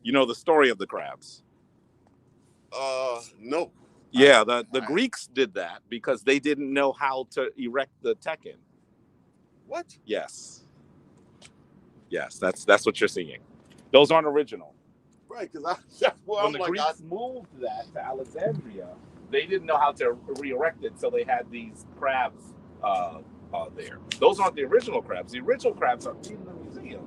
You know the story of the crabs? No. Yeah, the Greeks did that because they didn't know how to erect the tekken. What? Yes. Yes, that's what you're seeing. Those aren't original. Right, because when the Greeks moved that to Alexandria, they didn't know how to re-erect it, so they had these crabs there. Those aren't the original crabs. The original crabs are in the museum.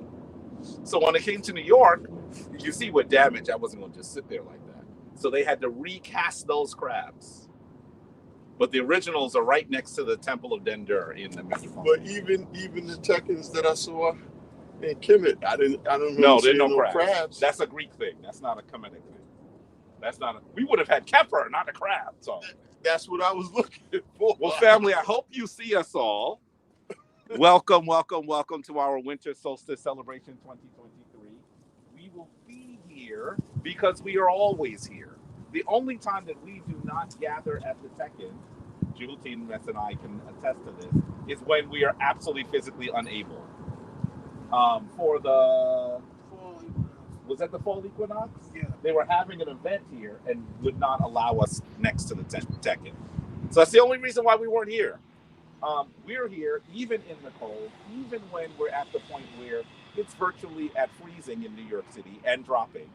So when it came to New York, you see what damage. I wasn't going to just sit there like that. So they had to recast those crabs. But the originals are right next to the Temple of Dendur in the museum. But even the Tekkens that I saw in Kemet, I don't know. No, there's no crabs. That's a Greek thing. That's not a Kemetic thing. That's not. We would have had Kefir, not a crab. So that's what I was looking for. Well, family, I hope you see us all. Welcome to our Winter Solstice Celebration 2023. We will be here because we are always here. The only time that we do not gather at the Tekken, Jultine, Mess, and I can attest to this, is when we are absolutely physically unable. For the was that the fall equinox? Yeah. They were having an event here and would not allow us next to the Tekken. So that's the only reason why we weren't here. We're here even in the cold, even when we're at the point where it's virtually at freezing in New York City and dropping.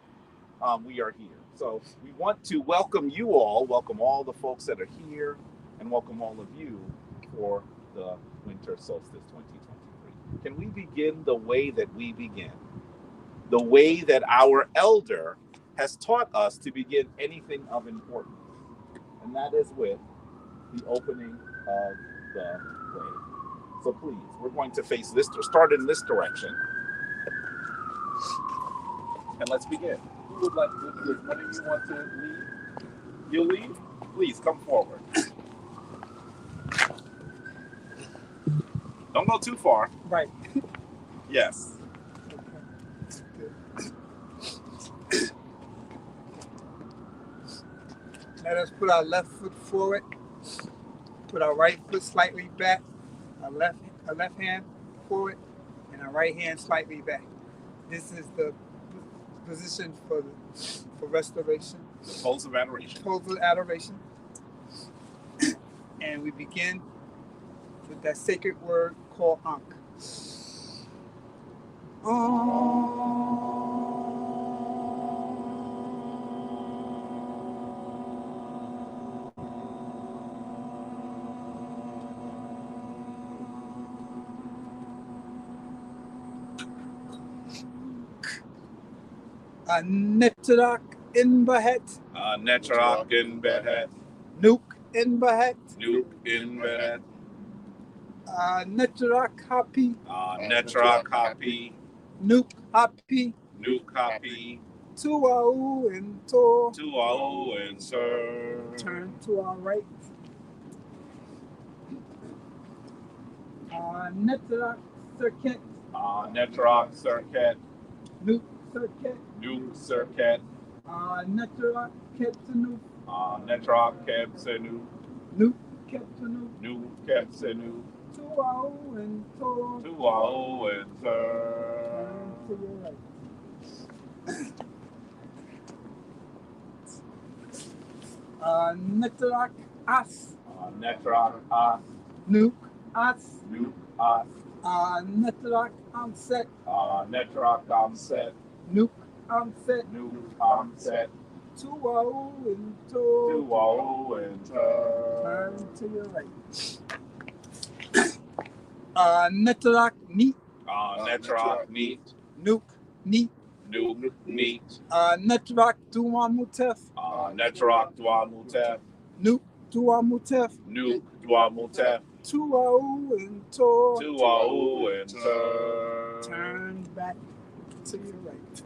We are here. So we want to welcome you all, welcome all the folks that are here, and welcome all of you for the Winter Solstice 2023. Can we begin the way that we begin? The way that our elder has taught us to begin anything of importance. And that is with the opening of the way. So please, we're going to face this, start in this direction. And let's begin. Who would like to do this? One of you want to lead? You'll lead? Please come forward. Don't go too far. Right. Yes. Let us put our left foot forward, put our right foot slightly back, our left hand forward, and our right hand slightly back. This is the position for restoration. The pose of adoration. Pose of adoration. And we begin with that sacred word called Ankh. Netrak in Bahet. Netrak in Behet. Nuke in Bahet. Nuke in Behet. Netrak Happy. Netrak Happy. Nuke Happy. Nuke Happy. Tuau and Tor. Tuau and Sir. Turn to our right. Netrak Circuit. Netrak Circuit. Nuke Circuit. Nuke Circuit. Netrak Kepsanu. Netrak Kepsanu. Nuke Kepsanu. Nuke Kepsanu. Tuau and Tor. Tuau and Sir. Turn to your right. Netrak As. Netrak As. Nuke As. Nuke As. Netrak Amset. Netrak Amset. Nuke Amset. Nuke Amset. Tuau and Tor. Tuau and Sir. Turn to your right. Netrak Neat. Netrak Neat. Nuke Neat. Nuke Neat. Netrak Duamutef. Netrak Duamutef. Nuke Duamutef. Nuke Duamutef. Tuau and Tor. Tuau and Sir. Turn back to your right.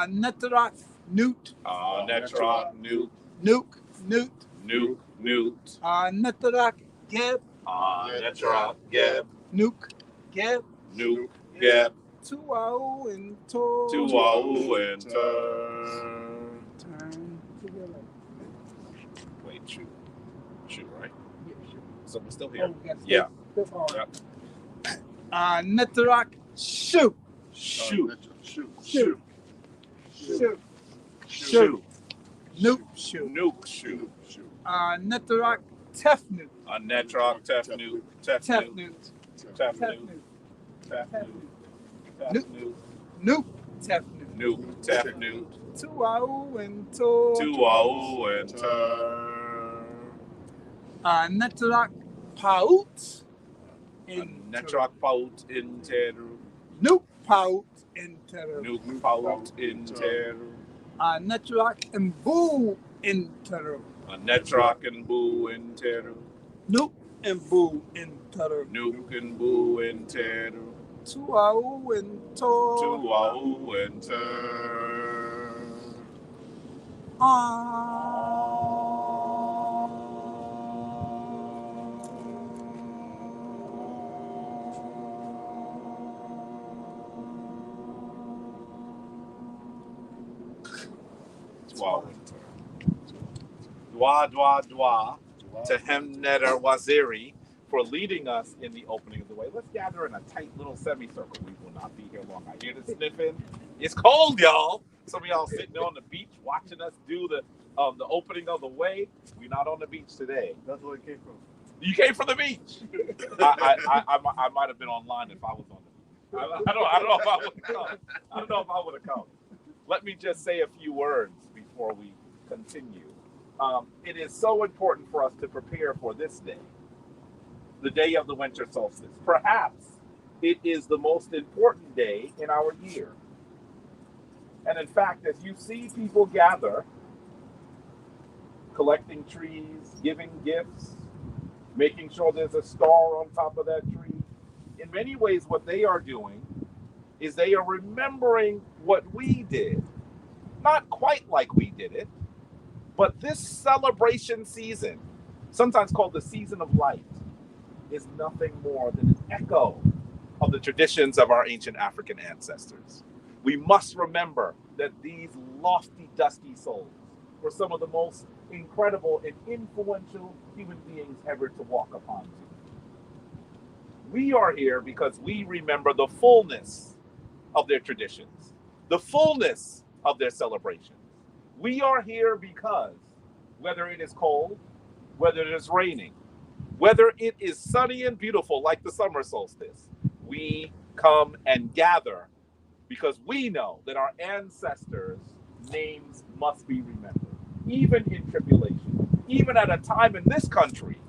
Netrak Newt. Netrak Newt. Nuke Newt. Nuke Newt. Netrak Geb. Netrak Geb. Nuke Geb. Nuke Geb. Tuau and Tor. Tuau and Sir. Turn to your right. Wait, shoot, right? Yeah, sure. So we're still here. Oh, yes, Yeah. Still on. Netrak Shoot. Shoot. Shoot. Shoe. Shoe. Nuke shoe. Nuke shoe. Netarok Tefnu. A netrok tefnu. Tefnu. Tefnu. Tefnu. Tefnu. Tefnu. Nuke Tefnu. Nuke tefnu. Tuau and to. Tuau and tur. Netarok Paut. Netrok paut in teru. Nuke Paut in Teru. Nuke paut in teru. Netarok and Boo in Teru. A netrok and boo in teru. Nuke and Boo in Teru. Nuke and boo in teru. Tuau and to. Tuau and tur. Dwa, dwa, dwa, to Hemneter Waziri for leading us in the opening of the way. Let's gather in a tight little semicircle. We will not be here long. I hear the sniffing. It's cold, y'all. Some of y'all sitting on the beach watching us do the opening of the way. We're not on the beach today. That's where it came from. You came from the beach. I might have been online if I was on the beach. I don't know if I would have come. I don't know if I would have come. Let me just say a few words before we continue. It is so important for us to prepare for this day, the day of the winter solstice. Perhaps it is the most important day in our year. And in fact, as you see people gather, collecting trees, giving gifts, making sure there's a star on top of that tree, in many ways what they are doing is they are remembering what we did. Not quite like we did it, but this celebration season, sometimes called the season of light, is nothing more than an echo of the traditions of our ancient African ancestors. We must remember that these lofty, dusty souls were some of the most incredible and influential human beings ever to walk upon the earth. We are here because we remember the fullness of their traditions, the fullness of their celebrations. We are here because whether it is cold, whether it is raining, whether it is sunny and beautiful like the summer solstice, we come and gather because we know that our ancestors' names must be remembered, even in tribulation, even at a time in this country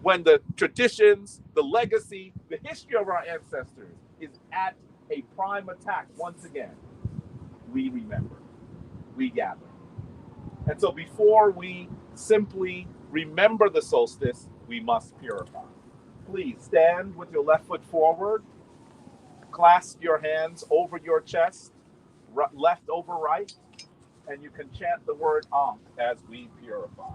when the traditions, the legacy, the history of our ancestors is at a prime attack once again. We remember, we gather. And so before we simply remember the solstice, we must purify. Please stand with your left foot forward, clasp your hands over your chest, left over right, and you can chant the word Ankh as we purify.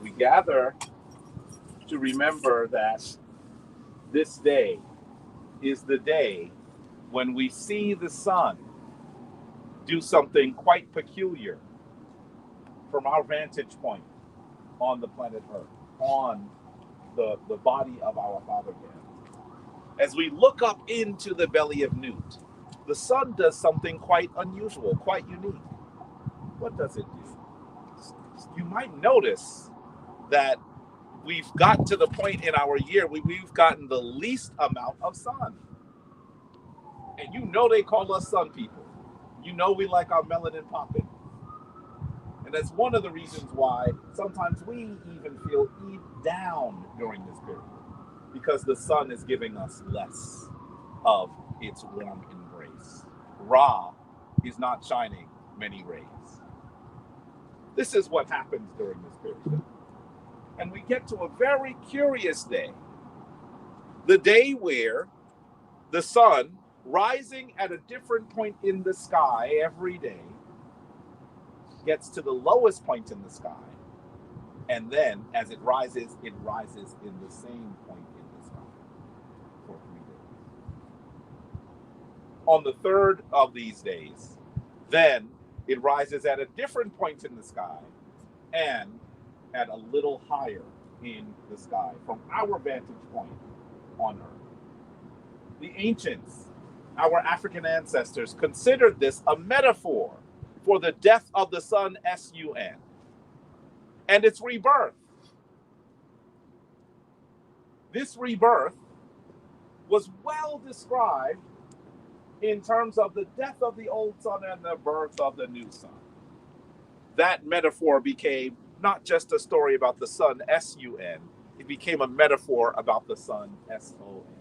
We gather to remember that this day is the day when we see the sun do something quite peculiar. from our vantage point on the planet Earth, on the body of our father Gan, as we look up into the belly of Newt, the sun does something quite unusual, quite unique. What does it do? You might notice that we've gotten to the point in our year we've gotten the least amount of sun. And you know they call us sun people. You know we like our melanin popping. And that's one of the reasons why sometimes we even feel down during this period, because the sun is giving us less of its warm embrace. Ra is not shining many rays. This is what happens during this period. And we get to a very curious day, the day where the sun, rising at a different point in the sky every day, gets to the lowest point in the sky, and then as it rises in the same point in the sky for 3 days. On the third of these days, then it rises at a different point in the sky and at a little higher in the sky from our vantage point on Earth. The ancients, our African ancestors, considered this a metaphor for the death of the sun, S-U-N, and its rebirth. This rebirth was well described in terms of the death of the old sun and the birth of the new sun. That metaphor became not just a story about the sun, S-U-N, it became a metaphor about the sun, S-O-N.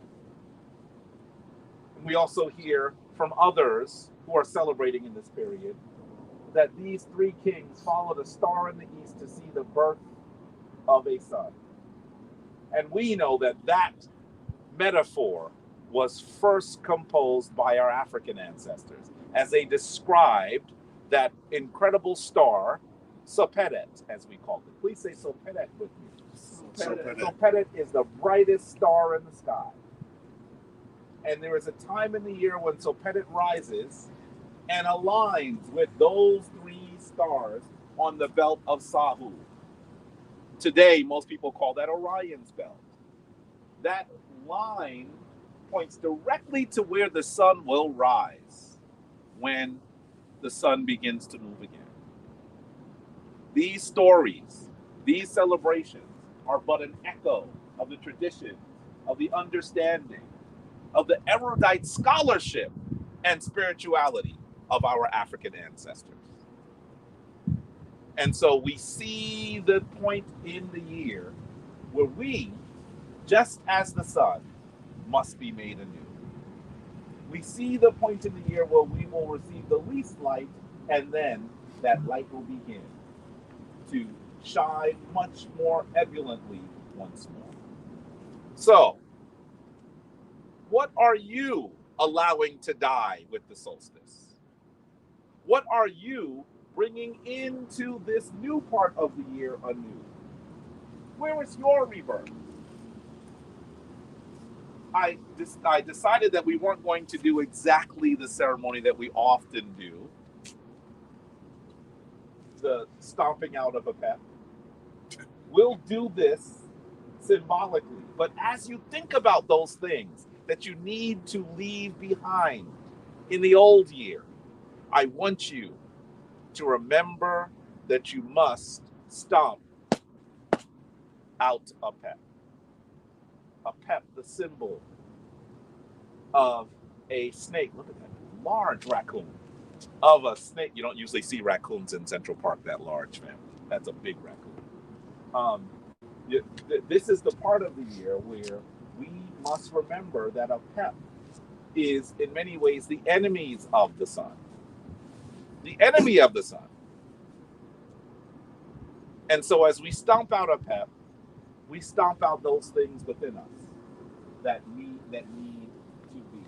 And we also hear from others who are celebrating in this period that these 3 kings followed a star in the east to see the birth of a son. And we know that that metaphor was first composed by our African ancestors as they described that incredible star, Sophetet, as we call it. Please say Sophetet with me. Sophetet is the brightest star in the sky. And there is a time in the year when Sophetet rises and aligns with those 3 stars on the belt of Sahu. Today, most people call that Orion's belt. That line points directly to where the sun will rise when the sun begins to move again. These stories, these celebrations are but an echo of the tradition, of the understanding, of the erudite scholarship and spirituality of our African ancestors. And so we see the point in the year where we, just as the sun, must be made anew. We see the point in the year where we will receive the least light, and then that light will begin to shine much more ebulliently once more. So, what are you allowing to die with the solstice? What are you bringing into this new part of the year anew? Where is your rebirth? I decided that we weren't going to do exactly the ceremony that we often do, the stomping out of a pet. We'll do this symbolically, but as you think about those things that you need to leave behind in the old year, I want you to remember that you must stomp out a pet. A pet, the symbol of a snake. Look at that large raccoon. Of a snake. You don't usually see raccoons in Central Park that large, man. That's a big raccoon. This is the part of the year where we must remember that a pet is in many ways the enemies of the sun. The enemy of the sun. And so as we stomp out a pet, we stomp out those things within us that need to be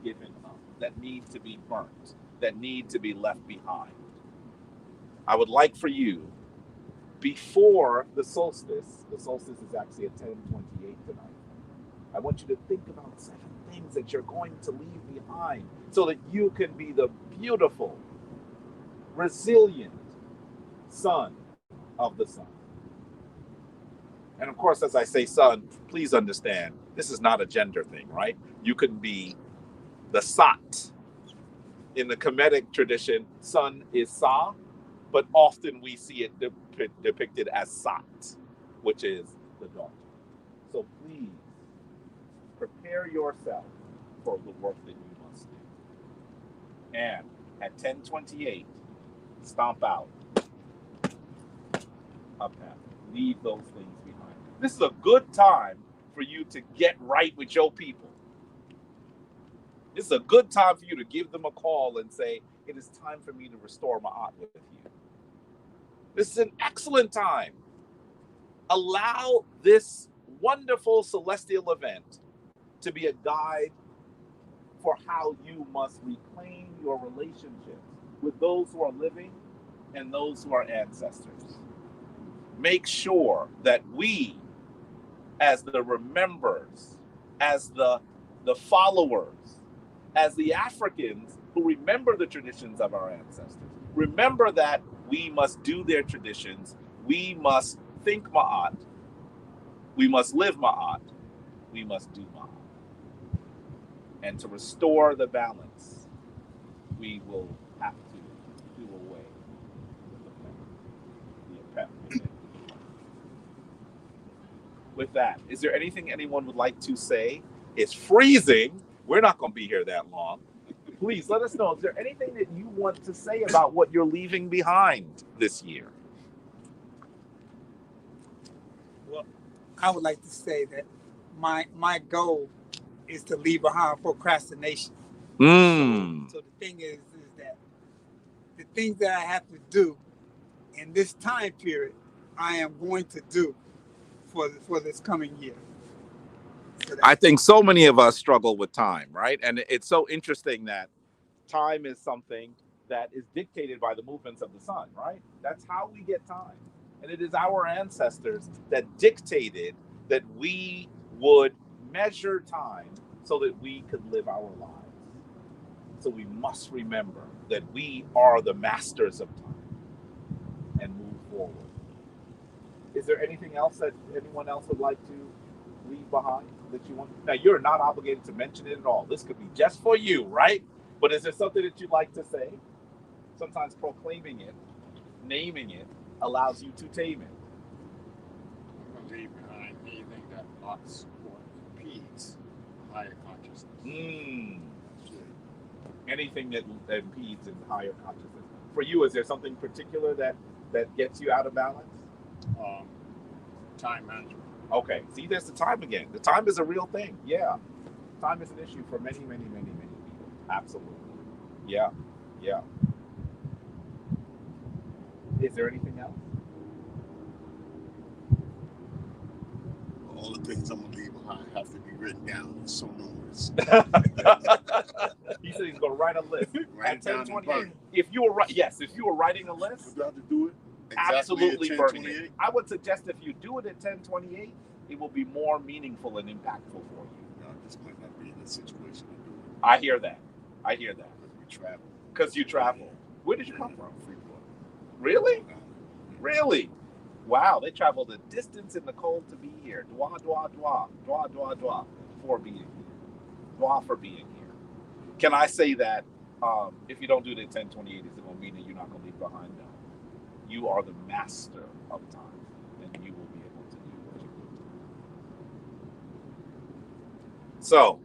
given up, that need to be burnt, that need to be left behind. I would like for you, before the solstice is actually at 10:28 tonight, I want you to think about 7 things that you're going to leave behind so that you can be the beautiful, resilient, son of the sun. And of course, as I say son, please understand, this is not a gender thing, right? You can be the Sat. In the Kemetic tradition, sun is Sa, but often we see it depicted as Sat, which is the daughter. So please prepare yourself for the work that you must do. And at 10:28, stomp out a path. Leave those things behind. This is a good time for you to get right with your people. This is a good time for you to give them a call and say, it is time for me to restore Ma'at with you. This is an excellent time. Allow this wonderful celestial event to be a guide for how you must reclaim your relationships with those who are living and those who are ancestors. Make sure that we, as the remembers, as the followers, as the Africans who remember the traditions of our ancestors, remember that we must do their traditions, we must think Ma'at, we must live Ma'at, we must do Ma'at. And to restore the balance, we will have to do away with the pet. With that, is there anything anyone would like to say? It's freezing. We're not going to be here that long. Please let us know. Is there anything that you want to say about what you're leaving behind this year? Well, I would like to say that my goal is to leave behind procrastination. So the thing is that the things that I have to do in this time period, I am going to do for this coming year. So I think so many of us struggle with time, right? And it's so interesting that time is something that is dictated by the movements of the sun, right? That's how we get time. And it is our ancestors that dictated that we would measure time so that we could live our lives. So we must remember that we are the masters of time and move forward. Is there anything else that anyone else would like to leave behind that you want? Now, you're not obligated to mention it at all. This could be just for you, right? But is there something that you'd like to say? Sometimes proclaiming it, naming it, allows you to tame it. I'm going to leave behind anything that blocks or impedes higher consciousness. Anything that impedes in higher consciousness. For you, is there something particular that gets you out of balance? Time management. Okay, see, there's the time again. The time is a real thing. Yeah, time is an issue for many, many, many, many people. Absolutely. Yeah. Is there anything else? All the things I'm going to leave behind have to be written down. It's so numerous. He said he's going to write a list. Write At it down 10:28. If you were writing a list, would you have to do it? absolutely Exactly burning at 10:28? it. I would suggest if you do it at 10:28, it will be more meaningful and impactful for you. No, this might not be the situation to do it. I hear that. We travel. Because you travel. Where did you come from? Freeport. Really? Really? Wow, they traveled a distance in the cold to be here. Dwa, dwa, dwa. Dwa, dwa, dwa. For being here. Dwa for being here. Can I say that if you don't do it at 10:28, is it going to mean that you're not going to leave behind? No. You are the master of time, and you will be able to do what you need to do. So,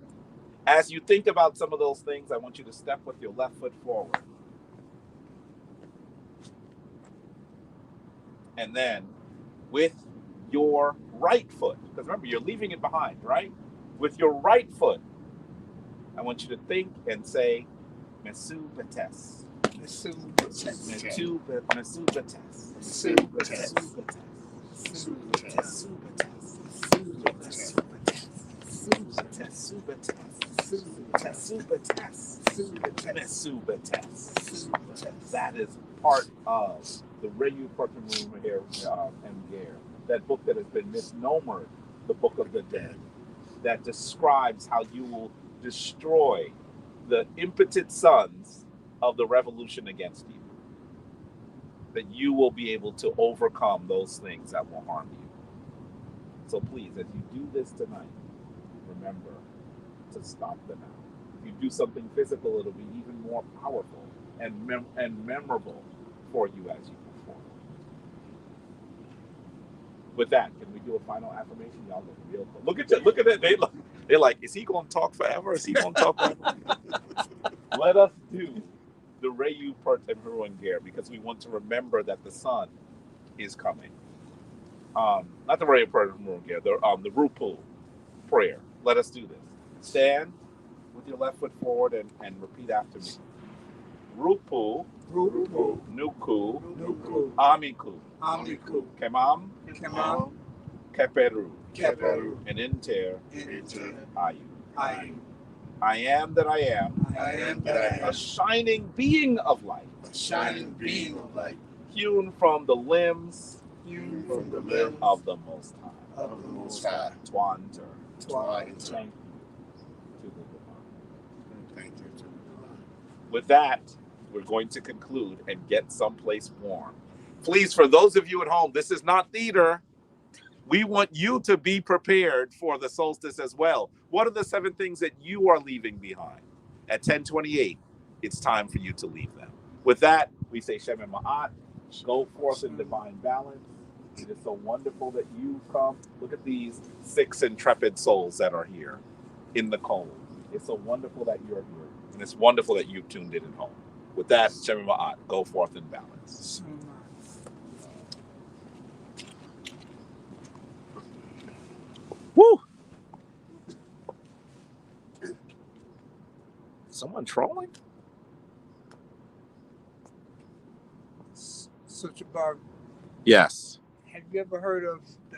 as you think about some of those things, I want you to step with your left foot forward. And then with your right foot, because remember, you're leaving it behind, right? With your right foot, I want you to think and say, Mesu Betes. Mesu Betes. Mesu Betes. Mesu Betes. Mesu Betes. Mesu Betes. Mesu Betes. That is part of the Reyu Perkamum here and Gare, that book that has been misnomered, the Book of the Dead, that describes how you will destroy the impotent sons of the revolution against you. that you will be able to overcome those things that will harm you. So please, as you do this tonight, remember to stop them out. If you do something physical, it'll be even more powerful and memorable for you as you perform. With that, can we do a final affirmation? Y'all look real cool. Look at it. They're like, is he going to talk forever? Is he going to talk forever? Let us do the Reyu Pert and Hurunger because we want to remember that the sun is coming. Not the Reyu Pert and Hurunger, the Rupu prayer. Let us do this. Stand with your left foot forward and repeat after me. Rupu, Rupu, Nuku, Nuku, Amiku, Amiku, Kemam, Kemam, Keperu, Keperu, and Inter, Inter, Ayu. Ayu. I am that I am, I am that I a am, shining being of light, A shining beam of light, hewn from the limbs hewn from the limbs of the Most High. of the Most High. Twanter, Twine thank to you to the divine. thank you to the divine. With that, we're going to conclude and get someplace warm. Please, for those of you at home, this is not theater. We want you to be prepared for the solstice as well. What are the 7 things that you are leaving behind? At 10:28, it's time for you to leave them. With that, we say Shem and Ma'at, go forth in divine balance. It is so wonderful that you've come. Look at these 6 intrepid souls that are here in the cold. It's so wonderful that you're here. And it's wonderful that you've tuned in at home. With that, Shem and Ma'at, go forth in balance. Woo! Someone trolling? So, Jabbar, Yes. have you ever heard of the